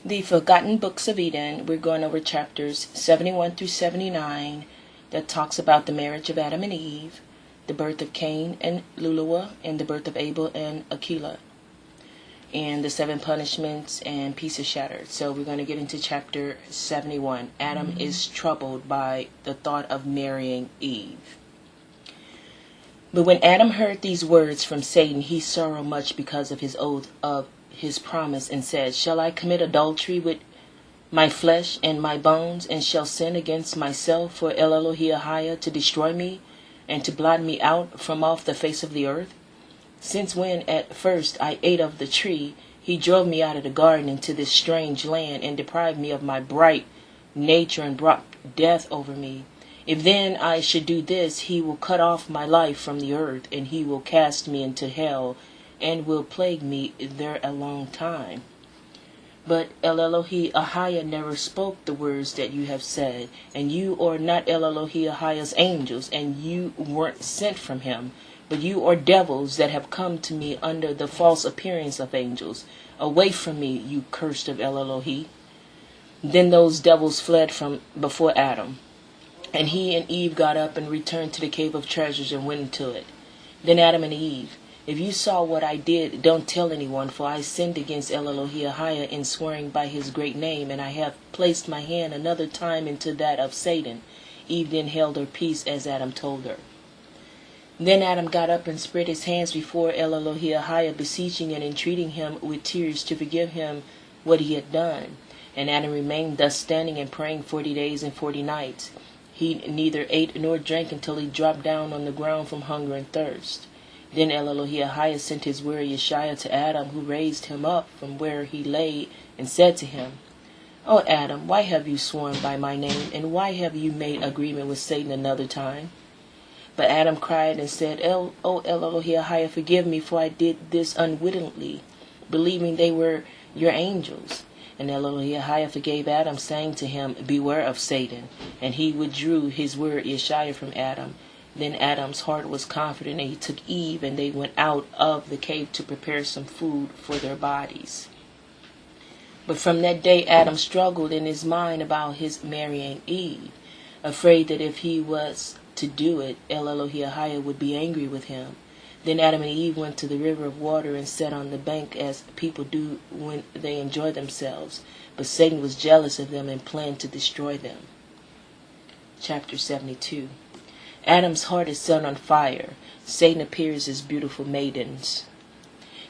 The Forgotten Books of Eden. We're going over chapters 71 through 79 that talks about the marriage of Adam and Eve, the birth of Cain and Luluwa, and the birth of Abel and Aquila, and the 7 punishments and pieces shattered. So we're going to get into chapter 71. Adam is troubled by the thought of marrying Eve. But when Adam heard these words from Satan, he sorrowed much because of his oath of his promise, and said, Shall I commit adultery with my flesh and my bones, and shall sin against myself for El Elohim to destroy me, and to blot me out from off the face of the earth? Since when at first I ate of the tree, he drove me out of the garden into this strange land, and deprived me of my bright nature, and brought death over me. If then I should do this, he will cut off my life from the earth, and he will cast me into hell, and will plague me there a long time. But El Elohim never spoke the words that you have said, and you are not El Elohim's angels, and you weren't sent from him, but you are devils that have come to me under the false appearance of angels. Away from me, you cursed of El Elohim. Then those devils fled from before Adam, and he and Eve got up and returned to the cave of treasures and went into it. Then Adam and Eve, if you saw what I did, don't tell anyone, for I sinned against El Elohim in swearing by his great name, and I have placed my hand another time into that of Satan. Eve then held her peace as Adam told her. Then Adam got up and spread his hands before El Elohim, beseeching and entreating him with tears to forgive him what he had done. And Adam remained thus standing and praying 40 days and 40 nights. He neither ate nor drank until he dropped down on the ground from hunger and thirst. Then El Elohim sent his word Yeshua to Adam, who raised him up from where he lay, and said to him, O Adam, why have you sworn by my name, and why have you made agreement with Satan another time? But Adam cried and said, O El Elohim, forgive me, for I did this unwittingly, believing they were your angels. And El Elohim forgave Adam, saying to him, Beware of Satan. And he withdrew his word Yeshua from Adam. Then Adam's heart was confident, and he took Eve, and they went out of the cave to prepare some food for their bodies. But from that day Adam struggled in his mind about his marrying Eve, afraid that if he was to do it, El Elohim would be angry with him. Then Adam and Eve went to the river of water and sat on the bank as people do when they enjoy themselves. But Satan was jealous of them and planned to destroy them. Chapter 72. Adam's heart is set on fire. Satan appears as beautiful maidens.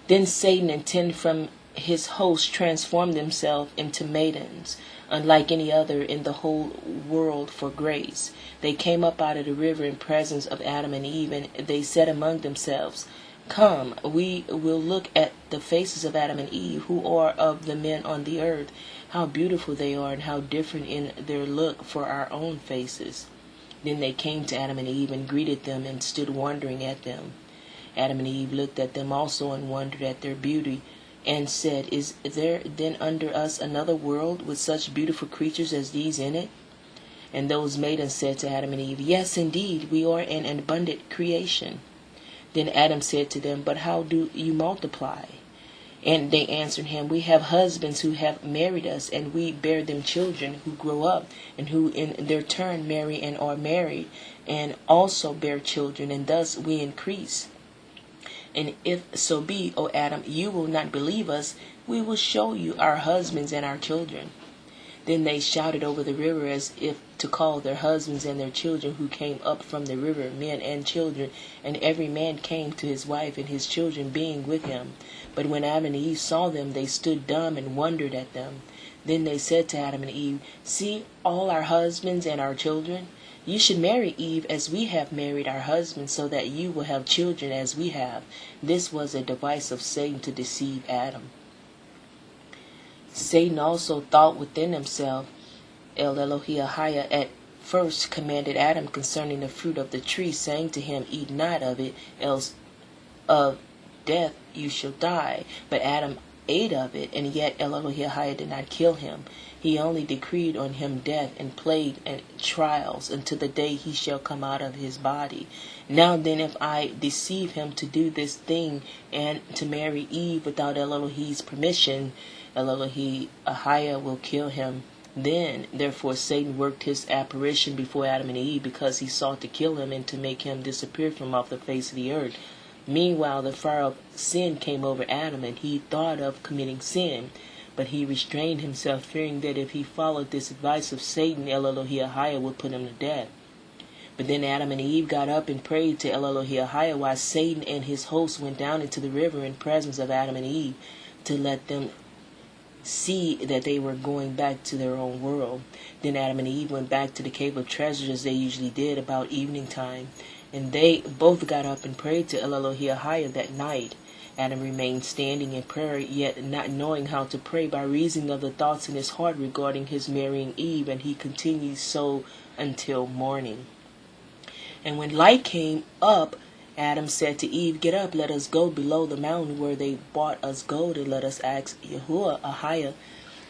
Then Satan and 10 from his host transformed themselves into maidens, unlike any other in the whole world for grace. They came up out of the river in presence of Adam and Eve, and they said among themselves, Come, we will look at the faces of Adam and Eve, who are of the men on the earth, how beautiful they are, and how different in their look for our own faces. Then they came to Adam and Eve and greeted them and stood wondering at them. Adam and Eve looked at them also and wondered at their beauty, and said, Is there then under us another world with such beautiful creatures as these in it? And those maidens said to Adam and Eve, Yes, indeed, we are an abundant creation. Then Adam said to them, But how do you multiply? And they answered him, We have husbands who have married us, and we bear them children who grow up, and who in their turn marry and are married, and also bear children, and thus we increase. And if so be, O Adam, you will not believe us, we will show you our husbands and our children. Then they shouted over the river as if to call their husbands and their children who came up from the river, men and children, and every man came to his wife and his children being with him. But when Adam and Eve saw them, they stood dumb and wondered at them. Then they said to Adam and Eve, See all our husbands and our children? You should marry Eve as we have married our husbands, so that you will have children as we have. This was a device of Satan to deceive Adam. Satan also thought within himself, El Elohim at first commanded Adam concerning the fruit of the tree, saying to him, Eat not of it, else of death you shall die. But Adam ate of it, and yet Elohim did not kill him. He only decreed on him death and plague and trials until the day he shall come out of his body. Now then, if I deceive him to do this thing and to marry Eve without Elohim's permission, Elohim will kill him. Then, therefore, Satan worked his apparition before Adam and Eve because he sought to kill him and to make him disappear from off the face of the earth. Meanwhile, the fire of sin came over Adam, and he thought of committing sin. But he restrained himself, fearing that if he followed this advice of Satan, Elohim would put him to death. But then Adam and Eve got up and prayed to Elohim while Satan and his hosts went down into the river in presence of Adam and Eve to let them see that they were going back to their own world. Then Adam and Eve went back to the cave of treasures as they usually did about evening time. And they both got up and prayed to Elohim that night. Adam remained standing in prayer, yet not knowing how to pray by reason of the thoughts in his heart regarding his marrying Eve, and he continued so until morning. And when light came up, Adam said to Eve, "Get up, let us go below the mountain where they bought us gold, and let us ask Yahuwah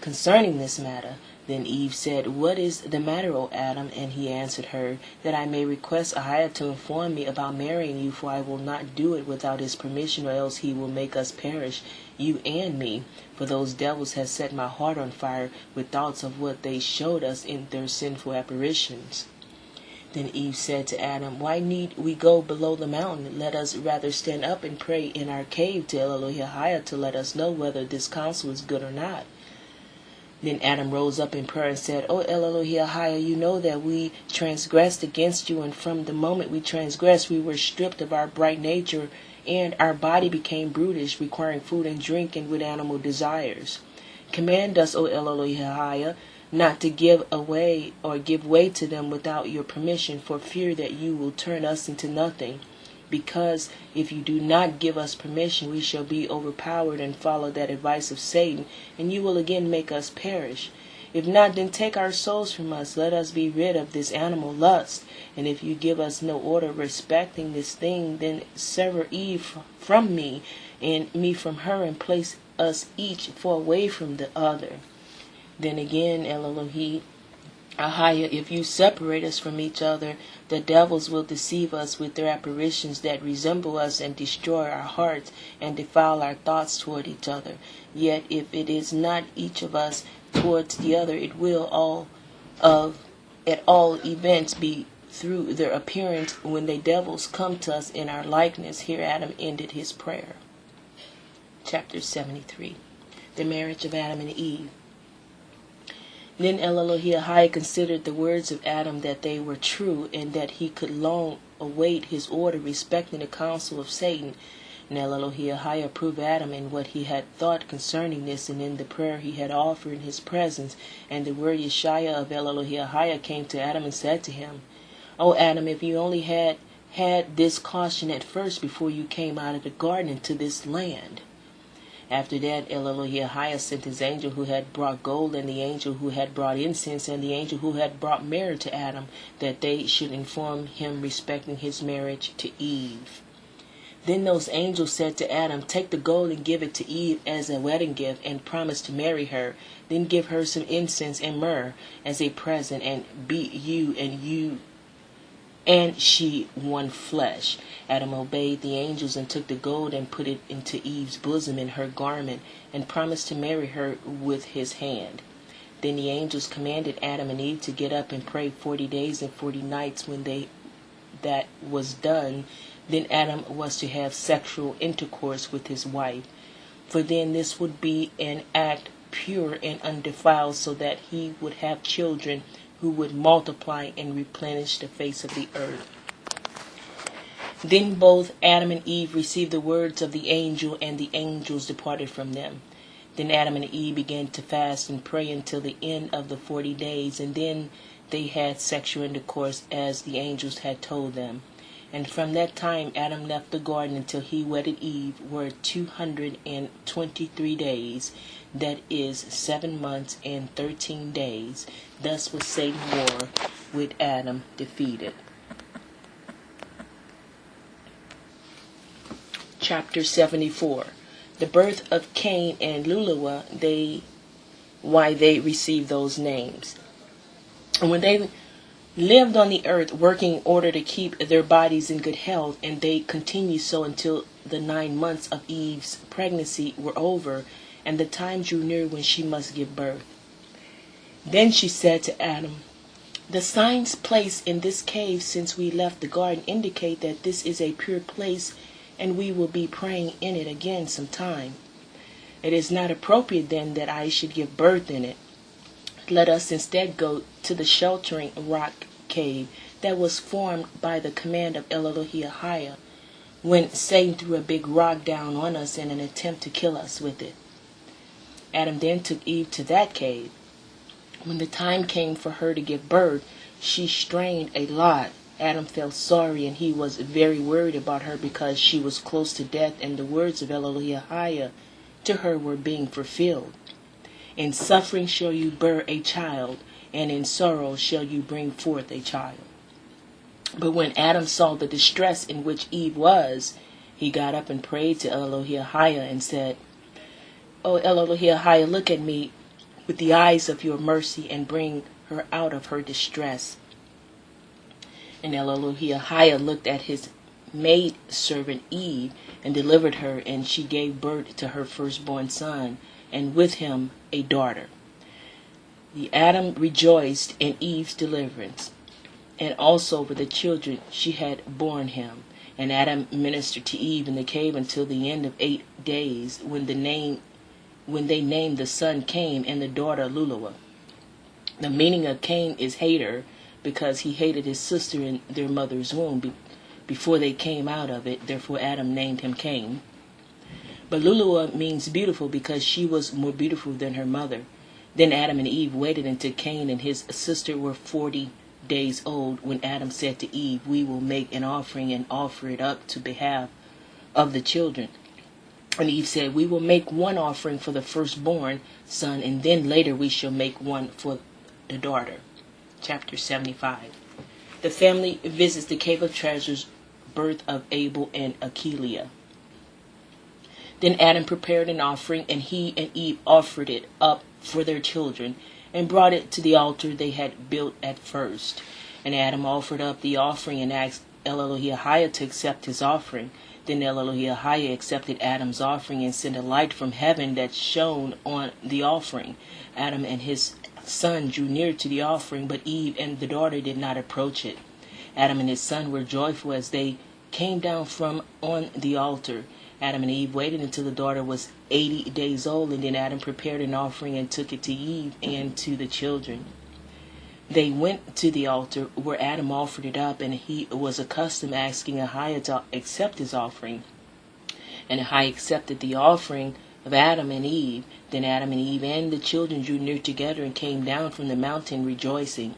concerning this matter." Then Eve said, "What is the matter, O Adam?" And he answered her, "That I may request Ahiah to inform me about marrying you, for I will not do it without his permission, or else he will make us perish, you and me. For those devils have set my heart on fire with thoughts of what they showed us in their sinful apparitions." Then Eve said to Adam, "Why need we go below the mountain? Let us rather stand up and pray in our cave to Elohim to let us know whether this counsel is good or not." Then Adam rose up in prayer and said, "O Elohim, you know that we transgressed against you, and from the moment we transgressed, we were stripped of our bright nature, and our body became brutish, requiring food and drink and with animal desires. Command us, O Elohim, not to give away or give way to them without your permission, for fear that you will turn us into nothing. Because if you do not give us permission, we shall be overpowered and follow that advice of Satan, and you will again make us perish. If not, then take our souls from us. Let us be rid of this animal lust. And if you give us no order respecting this thing, then sever Eve from me, and me from her, and place us each far away from the other. Then again, Elohim, if you separate us from each other, the devils will deceive us with their apparitions that resemble us and destroy our hearts and defile our thoughts toward each other. Yet if it is not each of us towards the other, it will at all events be through their appearance when the devils come to us in our likeness." Here Adam ended his prayer. Chapter 73. The marriage of Adam and Eve. Then Elohim considered the words of Adam that they were true, and that he could long await his order respecting the counsel of Satan. And Elohim approved Adam in what he had thought concerning this, and in the prayer he had offered in his presence. And the word Yeshaya of Elohim came to Adam and said to him, "O Adam, if you only had this caution at first before you came out of the garden into this land." After that, Elohim sent his angel who had brought gold, and the angel who had brought incense, and the angel who had brought myrrh to Adam, that they should inform him respecting his marriage to Eve. Then those angels said to Adam, "Take the gold and give it to Eve as a wedding gift, and promise to marry her. Then give her some incense and myrrh as a present, and be you and she one flesh." Adam obeyed the angels and took the gold and put it into Eve's bosom in her garment, and promised to marry her with his hand. Then the angels commanded Adam and Eve to get up and pray 40 days and 40 nights. When that was done, then Adam was to have sexual intercourse with his wife, for then this would be an act pure and undefiled, so that he would have children who would multiply and replenish the face of the earth. Then both Adam and Eve received the words of the angel, and the angels departed from them. Then Adam and Eve began to fast and pray until the end of the 40 days, and then they had sexual intercourse as the angels had told them. And from that time Adam left the garden until he wedded Eve were 223 days, that is 7 months and 13 days. Thus was Satan's war with Adam defeated. Chapter 74. The birth of Cain and Luluwa, why they received those names. And when they lived on the earth working in order to keep their bodies in good health, and they continued so until the 9 months of Eve's pregnancy were over, and the time drew near when she must give birth. Then she said to Adam, "The signs placed in this cave since we left the garden indicate that this is a pure place, and we will be praying in it again sometime. It is not appropriate then that I should give birth in it. Let us instead go to the sheltering rock cave that was formed by the command of Elohim when Satan threw a big rock down on us in an attempt to kill us with it." Adam then took Eve to that cave. When the time came for her to give birth, she strained a lot. Adam felt sorry, and he was very worried about her because she was close to death, and the words of Elohim to her were being fulfilled. "In suffering shall you bear a child, and in sorrow shall you bring forth a child." But when Adam saw the distress in which Eve was, he got up and prayed to Elohim and said, "O Elohim, look at me with the eyes of your mercy and bring her out of her distress." And Elohim looked at his maidservant Eve and delivered her, and she gave birth to her firstborn son, and with him a daughter. The Adam rejoiced in Eve's deliverance, and also over the children she had borne him. And Adam ministered to Eve in the cave until the end of 8 days, when they named the son Cain and the daughter Luluwa. The meaning of Cain is hater, because he hated his sister in their mother's womb before they came out of it. Therefore Adam named him Cain. But Luluwa means beautiful, because she was more beautiful than her mother. Then Adam and Eve waited until Cain and his sister were 40 days old, when Adam said to Eve, "We will make an offering and offer it up to behalf of the children." And Eve said, "We will make one offering for the firstborn son, and then later we shall make one for the daughter." Chapter 75. The family visits the cave of treasures, birth of Abel and Achilea. Then Adam prepared an offering, and he and Eve offered it up for their children, and brought it to the altar they had built at first. And Adam offered up the offering and asked Elohim to accept his offering. Then Elohim accepted Adam's offering and sent a light from heaven that shone on the offering. Adam and his son drew near to the offering, but Eve and the daughter did not approach it. Adam and his son were joyful as they came down from on the altar. Adam and Eve waited until the daughter was 80 days old, and then Adam prepared an offering and took it to Eve and to the children. They went to the altar where Adam offered it up, and he was accustomed asking Ahia to accept his offering. And Ahia accepted the offering of Adam and Eve. Then Adam and Eve and the children drew near together and came down from the mountain rejoicing.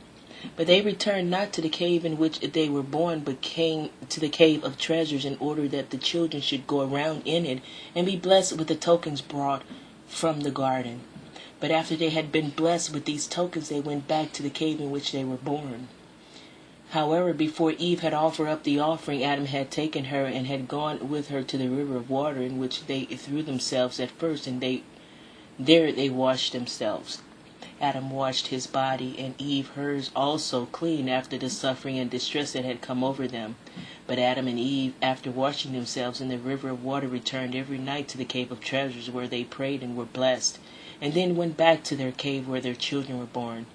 But they returned not to the cave in which they were born, but came to the cave of treasures, in order that the children should go around in it and be blessed with the tokens brought from the garden. But after they had been blessed with these tokens, they went back to the cave in which they were born. However, before Eve had offered up the offering, Adam had taken her and had gone with her to the river of water, in which they threw themselves at first, and there they washed themselves. Adam washed his body, and Eve hers also, clean after the suffering and distress that had come over them. But Adam and Eve, after washing themselves in the river of water, returned every night to the cave of treasures, where they prayed and were blessed, and then went back to their cave where their children were born.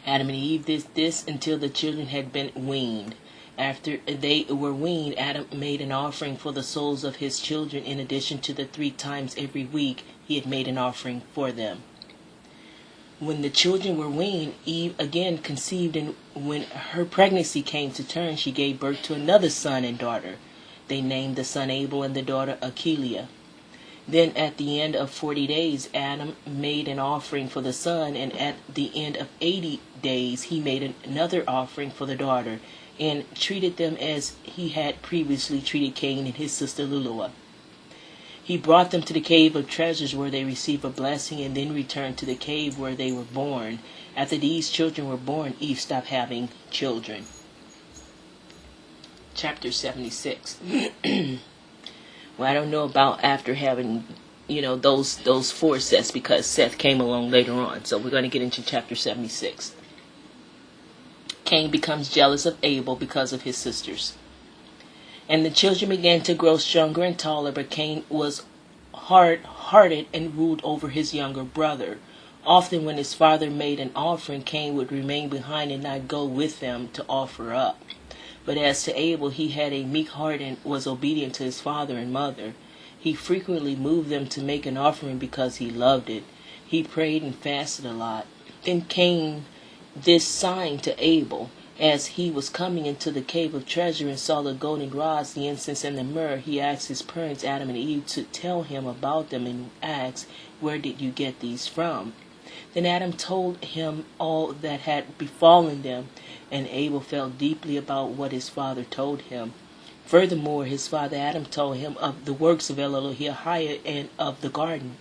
Adam and Eve did this until the children had been weaned. After they were weaned, Adam made an offering for the souls of his children, in addition to the 3 times every week he had made an offering for them. When the children were weaned, Eve again conceived, and when her pregnancy came to term, she gave birth to another son and daughter. They named the son Abel and the daughter Achilea. Then at the end of 40 days, Adam made an offering for the son, and at the end of 80 days, he made another offering for the daughter, and treated them as he had previously treated Cain and his sister Luluwa. He brought them to the cave of treasures, where they received a blessing, and then returned to the cave where they were born. After these children were born, Eve stopped having children. Chapter 76. Well, I don't know about after having, those four sets, because Seth came along later on. So we're going to get into chapter 76. Cain becomes jealous of Abel because of his sisters. And the children began to grow stronger and taller, but Cain was hard-hearted and ruled over his younger brother. Often when his father made an offering, Cain would remain behind and not go with them to offer up. But as to Abel, he had a meek heart and was obedient to his father and mother. He frequently moved them to make an offering because he loved it. He prayed and fasted a lot. Then Cain this sign to Abel. As he was coming into the cave of treasure and saw the golden rods, the incense, and the myrrh, he asked his parents Adam and Eve to tell him about them, and asked, "Where did you get these from?" Then Adam told him all that had befallen them, and Abel felt deeply about what his father told him. Furthermore, his father Adam told him of the works of Elohim and of the garden.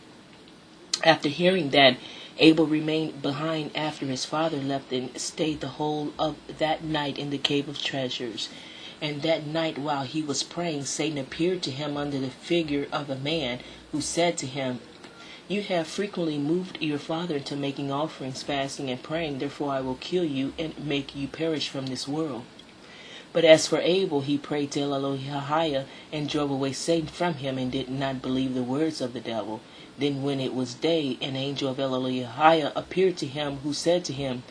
After hearing that, Abel remained behind after his father left, and stayed the whole of that night in the cave of treasures. And that night while he was praying, Satan appeared to him under the figure of a man, who said to him, "You have frequently moved your father into making offerings, fasting, and praying. Therefore I will kill you and make you perish from this world." But as for Abel, he prayed to Elohim and drove away Satan from him, and did not believe the words of the devil. Then when it was day, an angel of Elohim appeared to him, who said to him,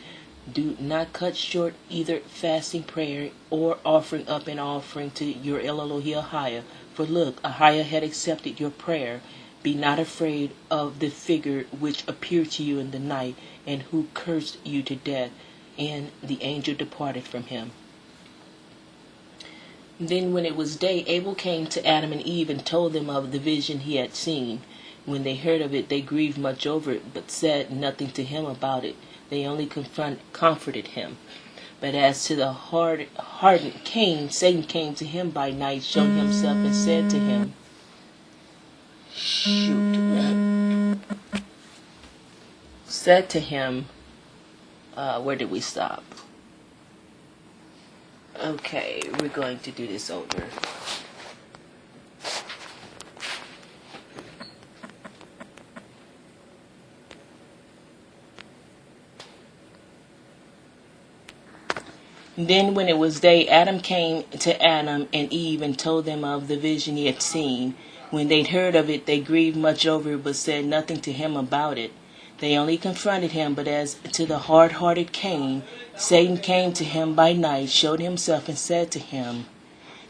"Do not cut short either fasting, prayer, or offering up an offering to your Elohim. For look, Ahiah had accepted your prayer. Be not afraid of the figure which appeared to you in the night, and who cursed you to death." And the angel departed from him. Then when it was day, Abel came to Adam and Eve and told them of the vision he had seen. When they heard of it, they grieved much over it, but said nothing to him about it. They only comforted him. But as to the hardened Cain, Satan came to him by night, showed himself, and said to him, where did we stop? Okay, we're going to do this over. Then when it was day, Adam came to Adam and Eve and told them of the vision he had seen. When they'd heard of it, they grieved much over it, but said nothing to him about it. They only confronted him. But as to the hard-hearted Cain, Satan came to him by night, showed himself, and said to him,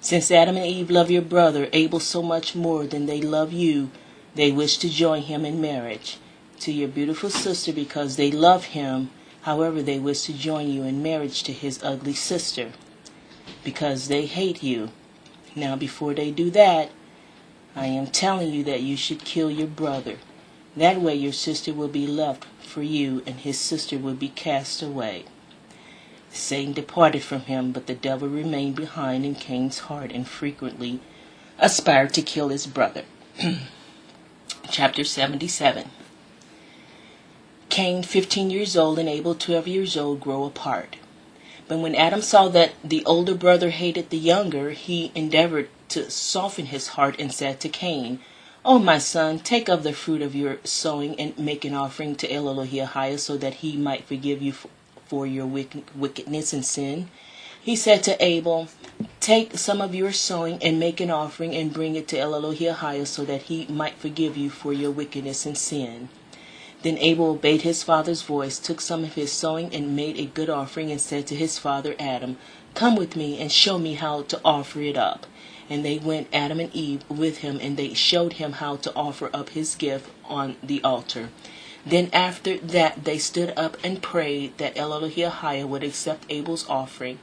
"Since Adam and Eve love your brother Abel so much more than they love you, they wish to join him in marriage to your beautiful sister, because they love him. However, they wish to join you in marriage to his ugly sister, because they hate you. Now before they do that, I am telling you that you should kill your brother. That way your sister will be left for you, and his sister will be cast away." Satan departed from him, but the devil remained behind in Cain's heart, and frequently aspired to kill his brother. Chapter 77. Cain, 15 years old, and Abel, 12 years old, grow apart. But when Adam saw that the older brother hated the younger, he endeavored to soften his heart, and said to Cain, "O my son, take of the fruit of your sowing and make an offering to Elohim, so that he might forgive you for your wickedness and sin." He said to Abel, "Take some of your sowing and make an offering, and bring it to Elohim, so that he might forgive you for your wickedness and sin." Then Abel obeyed his father's voice, took some of his sowing, and made a good offering, and said to his father Adam, "Come with me and show me how to offer it up." And they went, Adam and Eve, with him, and they showed him how to offer up his gift on the altar. Then after that they stood up and prayed that Elohim would accept Abel's offering.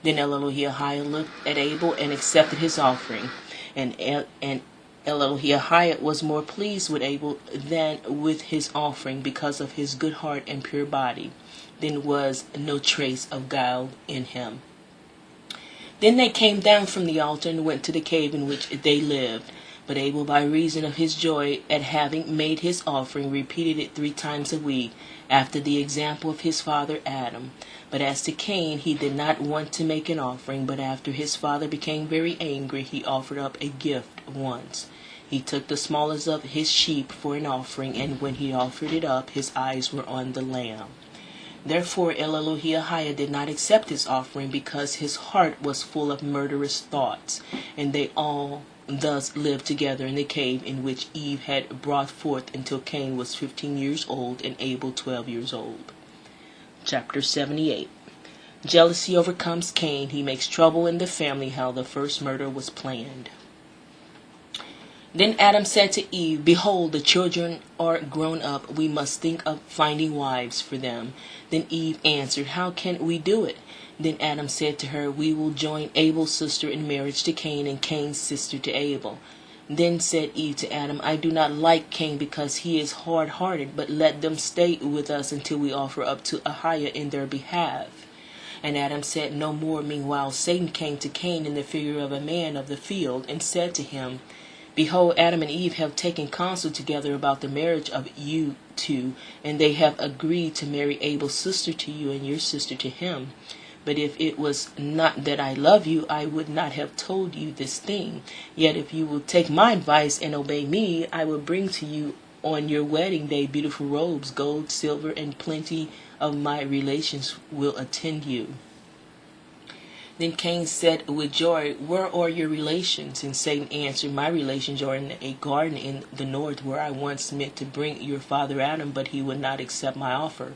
Then Elohim looked at Abel and accepted his offering. And Elohim was more pleased with Abel than with his offering, because of his good heart and pure body. There was no trace of guile in him. Then they came down from the altar and went to the cave in which they lived. But Abel, by reason of his joy at having made his offering, repeated it 3 times a week, after the example of his father Adam. But as to Cain, he did not want to make an offering, but after his father became very angry, he offered up a gift once. He took the smallest of his sheep for an offering, and when he offered it up, his eyes were on the lamb. Therefore Elalohiahai did not accept his offering, because his heart was full of murderous thoughts. And they all thus lived together in the cave in which Eve had brought forth, until Cain was 15 years old and Abel 12 years old. Chapter 78. Jealousy overcomes Cain. He makes trouble in the family. How the first murder was planned. Then Adam said to Eve, Behold, the children are grown up. We must think of finding wives for them. Then Eve answered, How can we do it? Then Adam said to her, We will join Abel's sister in marriage to Cain, and Cain's sister to Abel. Then said Eve to Adam, I do not like Cain, because he is hard-hearted, but let them stay with us until we offer up to Ahiah in their behalf. And Adam said no more. Meanwhile Satan came to Cain in the figure of a man of the field, and said to him, Behold, Adam and Eve have taken counsel together about the marriage of you two, and they have agreed to marry Abel's sister to you, and your sister to him. But if it was not that I love you, I would not have told you this thing. Yet if you will take my advice and obey me, I will bring to you on your wedding day beautiful robes, gold, silver, and plenty of my relations will attend you. Then Cain said with joy, Where are your relations? And Satan answered, My relations are in a garden in the north, where I once meant to bring your father Adam, but he would not accept my offer.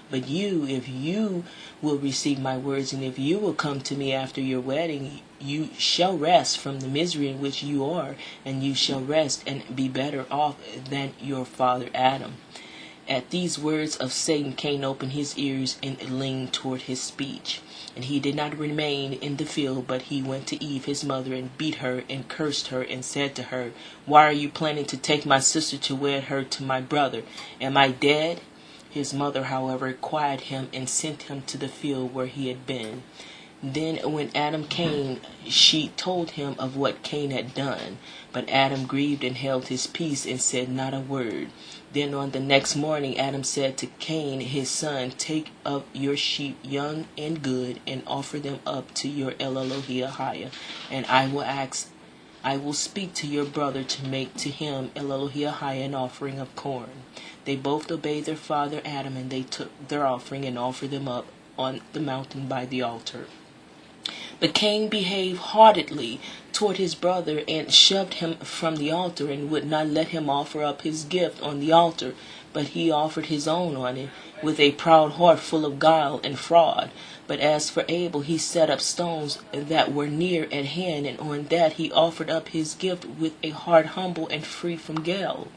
But you, if you will receive my words, and if you will come to me after your wedding, you shall rest from the misery in which you are, and you shall rest and be better off than your father Adam. At these words of Satan, Cain opened his ears and leaned toward his speech. And he did not remain in the field, but he went to Eve his mother, and beat her, and cursed her, and said to her, Why are you planning to take my sister to wed her to my brother? Am I dead? His mother, however, quieted him, and sent him to the field where he had been. Then when Adam came, she told him of what Cain had done. But Adam grieved and held his peace, and said not a word. Then on the next morning Adam said to Cain his son, Take of your sheep young and good, and offer them up to your Elalohiahai, and I will speak to your brother to make to him Elalohiahai an offering of corn. They both obeyed their father Adam, and they took their offering and offered them up on the mountain by the altar. But Cain behaved haughtily toward his brother, and shoved him from the altar, and would not let him offer up his gift on the altar, but he offered his own on it, with a proud heart full of guile and fraud. But as for Abel, he set up stones that were near at hand, and on that he offered up his gift with a heart humble and free from guile.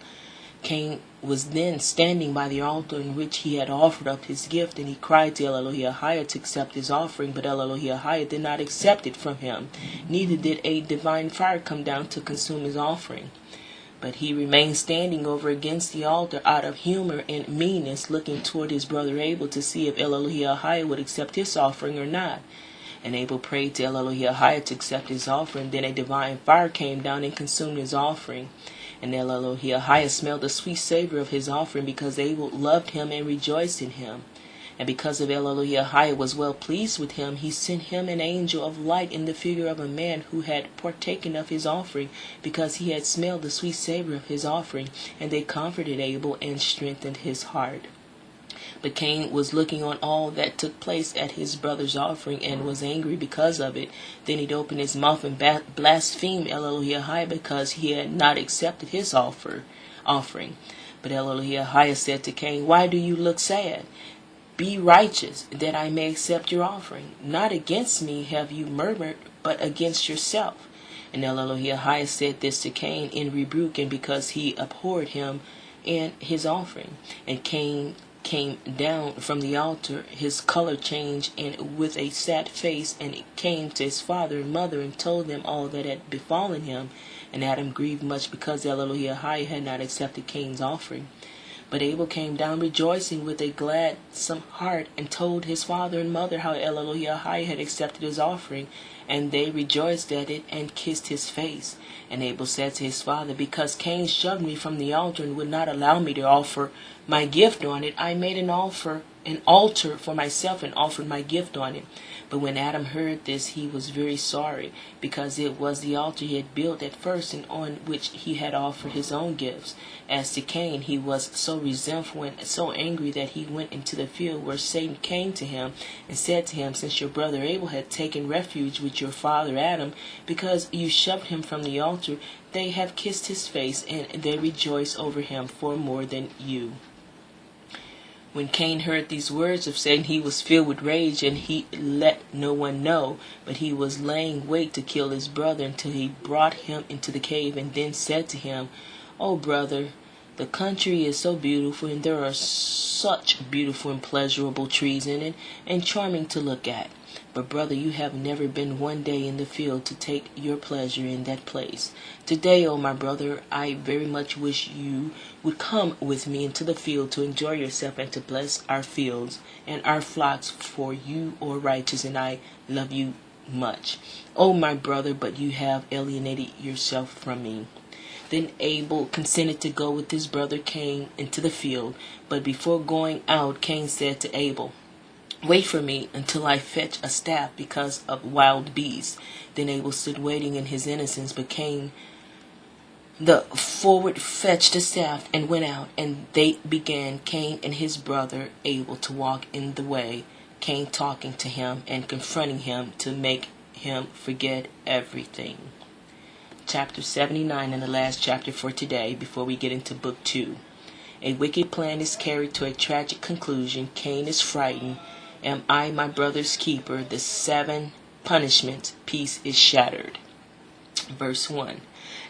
Cain was then standing by the altar in which he had offered up his gift, and he cried to Elalohiahai to accept his offering, but Elalohiahai did not accept it from him, neither did a divine fire come down to consume his offering. But he remained standing over against the altar out of humor and meanness, looking toward his brother Abel to see if Elalohiahai would accept his offering or not. And Abel prayed to Elalohiahai to accept his offering. Then a divine fire came down and consumed his offering. And Elalohiahai smelled the sweet savor of his offering, because Abel loved him and rejoiced in him. And because of Elalohiahai was well pleased with him, he sent him an angel of light in the figure of a man who had partaken of his offering, because he had smelled the sweet savor of his offering. And they comforted Abel and strengthened his heart. But Cain was looking on all that took place at his brother's offering, and was angry because of it. Then he opened his mouth and blasphemed Elalohiahai, because he had not accepted his offering. But Elalohiahai said to Cain, Why do you look sad? Be righteous, that I may accept your offering. Not against me have you murmured, but against yourself. And Elalohiahai said this to Cain in rebuke, and because he abhorred him and his offering. And Cain came down from the altar, his color changed, and with a sad face, and came to his father and mother, and told them all that had befallen him. And Adam grieved much, because Elalohiahai had not accepted Cain's offering. But Abel came down rejoicing with a gladsome heart, and told his father and mother how Elalohiahai had accepted his offering. And they rejoiced at it, and kissed his face. And Abel said to his father, Because Cain shoved me from the altar, and would not allow me to offer my gift on it, I made an offer an altar for myself and offered my gift on it. But when Adam heard this, he was very sorry, because it was the altar he had built at first, and on which he had offered his own gifts. As to Cain, he was so resentful and so angry that he went into the field, where Satan came to him and said to him, "Since your brother Abel had taken refuge with your father Adam, because you shoved him from the altar, they have kissed his face, and they rejoice over him for more than you." When Cain heard these words of Satan, he was filled with rage, and he let no one know, but he was laying wait to kill his brother until he brought him into the cave, and then said to him, "O brother, the country is so beautiful, and there are such beautiful and pleasurable trees in it, and charming to look at. But brother, you have never been one day in the field to take your pleasure in that place. Today, O my brother, I very much wish you would come with me into the field to enjoy yourself and to bless our fields and our flocks, for you are righteous, and I love you much. O my brother, but you have alienated yourself from me." Then Abel consented to go with his brother Cain into the field. But before going out, Cain said to Abel, "Wait for me until I fetch a staff because of wild beasts." Then Abel stood waiting in his innocence, but Cain the forward fetched a staff and went out, and they began, Cain and his brother Abel, to walk in the way, Cain talking to him and confronting him to make him forget everything. Chapter 79, and the last chapter for today before we get into book 2. A wicked plan is carried to a tragic conclusion. Cain is frightened. Am I my brother's keeper? The 7 punishments. Peace is shattered. Verse 1.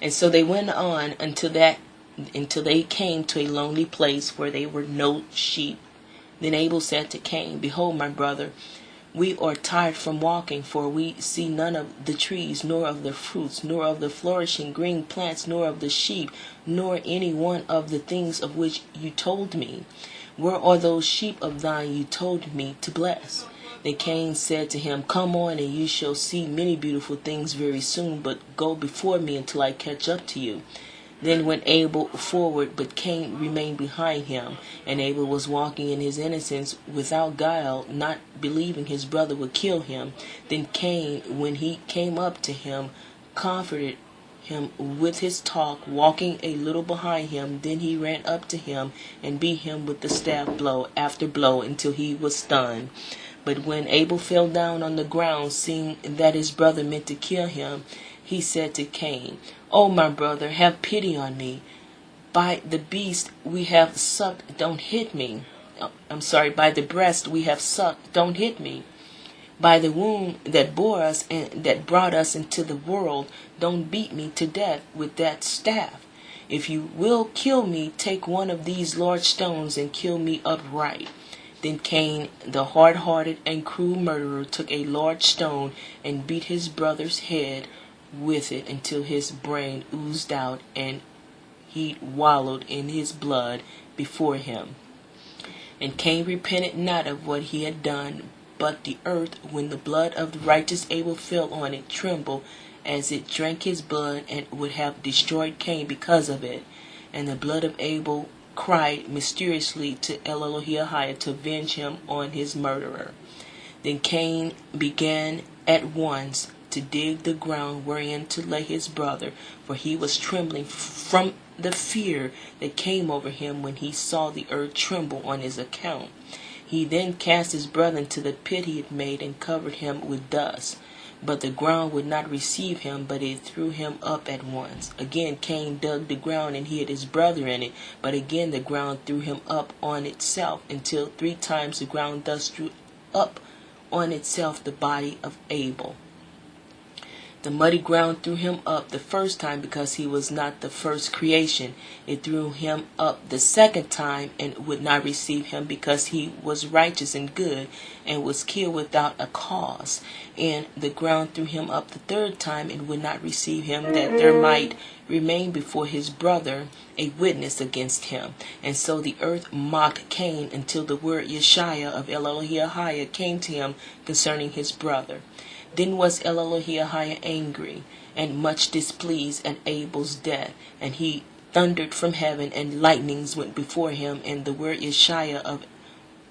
And so they went on until they came to a lonely place where there were no sheep. Then Abel said to Cain, "Behold, my brother, we are tired from walking, for we see none of the trees, nor of the fruits, nor of the flourishing green plants, nor of the sheep, nor any one of the things of which you told me. Where are those sheep of thine you told me to bless?" Then Cain said to him, "Come on, and you shall see many beautiful things very soon, but go before me until I catch up to you." Then went Abel forward, but Cain remained behind him. And Abel was walking in his innocence without guile, not believing his brother would kill him. Then Cain, when he came up to him, comforted him with his talk, walking a little behind him. Then he ran up to him and beat him with the staff, blow after blow, until he was stunned. But when Abel fell down on the ground, seeing that his brother meant to kill him, he said to Cain, "O my brother, have pity on me. By the beast we have sucked, don't hit me. By the breast we have sucked, don't hit me. By the womb that bore us and that brought us into the world, don't beat me to death with that staff. If you will kill me, take one of these large stones and kill me outright." Then Cain, the hard-hearted and cruel murderer, took a large stone and beat his brother's head with it until his brain oozed out and he wallowed in his blood before him. And Cain repented not of what he had done, but the earth, when the blood of the righteous Abel fell on it, trembled as it drank his blood, and would have destroyed Cain because of it. And the blood of Abel cried mysteriously to Elohim to avenge him on his murderer. Then Cain began at once to dig the ground wherein to lay his brother, for he was trembling from the fear that came over him when he saw the earth tremble on his account. He then cast his brother into the pit he had made and covered him with dust. But the ground would not receive him, but it threw him up at once. Again Cain dug the ground and hid his brother in it, but again the ground threw him up on itself, until 3 times the ground thus threw up on itself the body of Abel. The muddy ground threw him up the first time because he was not the first creation. It threw him up the second time and would not receive him because he was righteous and good and was killed without a cause. And the ground threw him up the third time and would not receive him, that there might remain before his brother a witness against him. And so the earth mocked Cain until the word Yeshua of Elohim came to him concerning his brother. Then was Elohim angry and much displeased at Abel's death, and he thundered from heaven, and lightnings went before him, and the word Yeshua of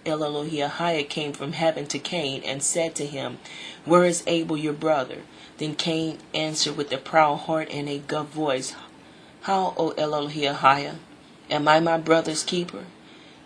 Elohim came from heaven to Cain and said to him, "Where is Abel your brother?" Then Cain answered with a proud heart and a gut voice, "How, O Elohim, am I my brother's keeper?"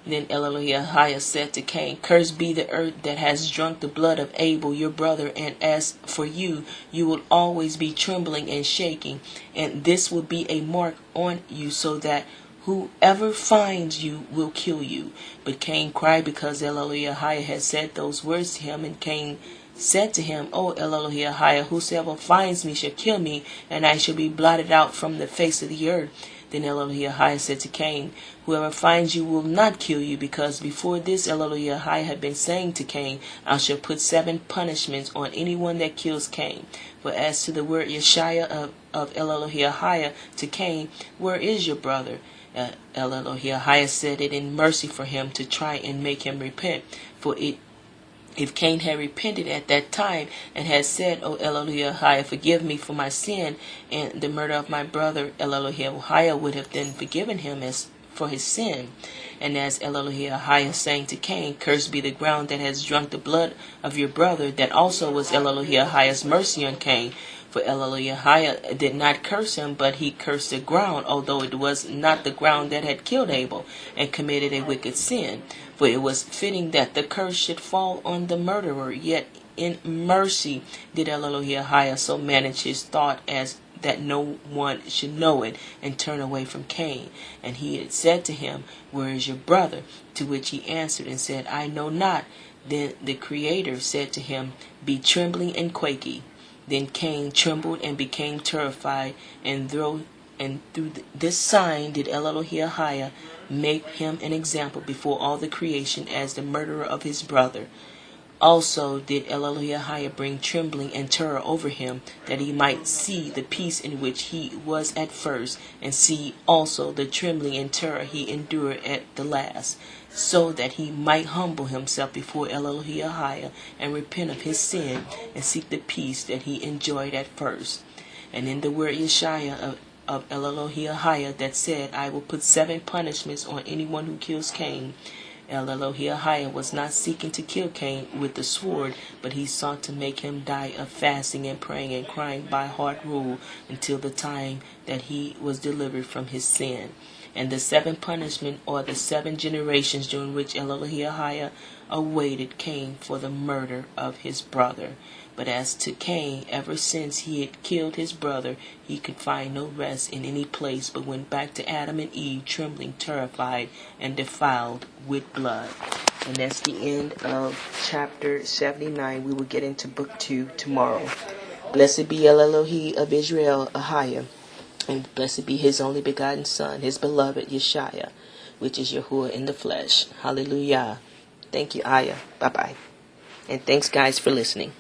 Then Elohim said to Cain, "Cursed be the earth that has drunk the blood of Abel your brother, and as for you, you will always be trembling and shaking, and this will be a mark on you, so that whoever finds you will kill you." But Cain cried because Elohim had said those words to him, and Cain said to him, "O Elohim, whosoever finds me shall kill me, and I shall be blotted out from the face of the earth." Then Elohim said to Cain, "Whoever finds you will not kill you, because before this Elohim had been saying to Cain, I shall put 7 punishments on anyone that kills Cain." For as to the word Yeshaya of Elohim to Cain, "Where is your brother?" Elohim said it in mercy for him, to try and make him repent. For if Cain had repented at that time and had said, "O Elohim, forgive me for my sin and the murder of my brother," Elohim would have then forgiven him as for his sin. And as Elohim saying to Cain, "Cursed be the ground that has drunk the blood of your brother," that also was Elohim's mercy on Cain. For Elohim did not curse him, but he cursed the ground, although it was not the ground that had killed Abel and committed a wicked sin. For it was fitting that the curse should fall on the murderer, yet in mercy did Elohim so manage his thought as that no one should know it, and turn away from Cain. And he had said to him, "Where is your brother?" To which he answered and said, "I know not." Then the Creator said to him, "Be trembling and quaky." Then Cain trembled and became terrified, and through this sign did Elohim make him an example before all the creation as the murderer of his brother. Also did Elohim bring trembling and terror over him, that he might see the peace in which he was at first, and see also the trembling and terror he endured at the last, so that he might humble himself before Elohim and repent of his sin and seek the peace that he enjoyed at first. And in the word Yeshaya of Elohim that said, "I will put 7 punishments on anyone who kills Cain," Elohim was not seeking to kill Cain with the sword, but he sought to make him die of fasting and praying and crying by heart rule until the time that he was delivered from his sin. And the 7 punishment are the 7 generations during which Elohim awaited Cain for the murder of his brother. But as to Cain, ever since he had killed his brother, he could find no rest in any place, but went back to Adam and Eve, trembling, terrified, and defiled with blood. And that's the end of chapter 79. We will get into book 2 tomorrow. Blessed be El Elohi of Israel, Ahia. And blessed be his only begotten Son, his beloved Yeshaya, which is Yahuwah in the flesh. Hallelujah. Thank you, Ayah. Bye-bye. And thanks, guys, for listening.